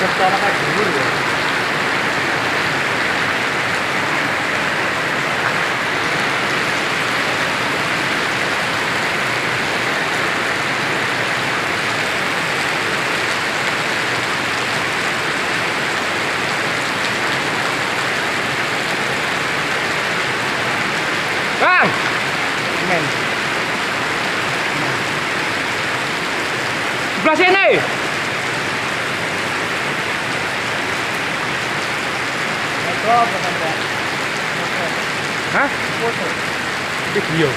secara kayak dulu ya. Bang, men. Sebelah sini. Metro bukan Pak. Hah? Foto. Video.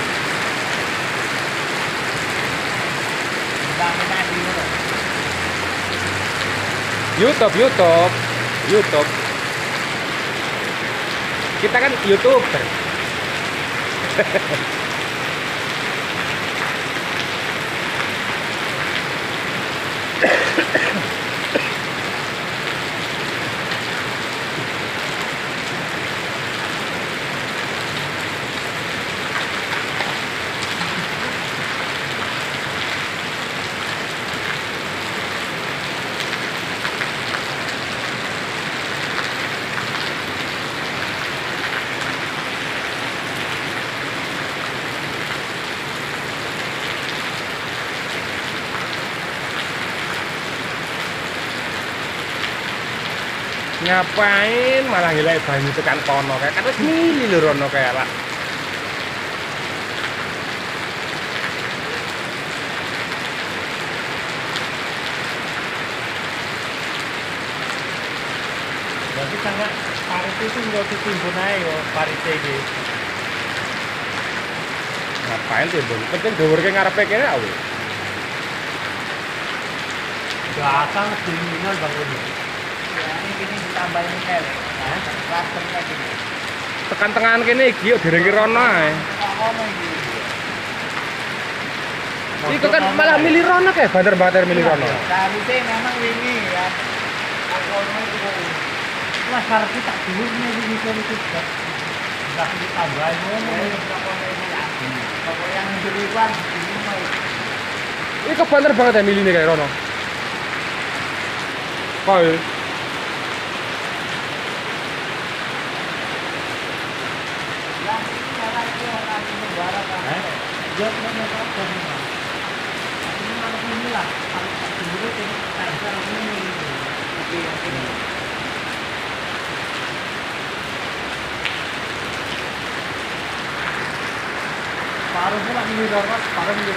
Bang tadi itu. YouTube. Kita kan YouTuber. Ngapain malah ngilai banyu tekan kono kayak kata mili lho rono kayak lah. Berarti sangat parit itu nggak ditimbun aja yo parit iki. Ngapain tuh bang? Penting dhuwur ke ngarepe kene awe. Belakang dinginan Bang ini. Ya ini gini ditambahin kele. Nah, cluster kayak gini. Tekan tengahan kene iki yo direngi rono ae. Kono iki. Iku kan malah milih rono kayak banter-banter milih rono. Seharusnya memang ini ya. Kono itu mas harus kita dulu ini bisa juga. Enggak ditambahin ngono. Pokoknya yang duluan ini mau. Iku banter banget ya milih nih kayak rono. Koi. Yang ini cara itu orang negara kan. Dia punya problem. Ini mana ini lah. Kalau tak dulu ini kayak ini. Oke, oke. Paruhnya lagi di darat, paruh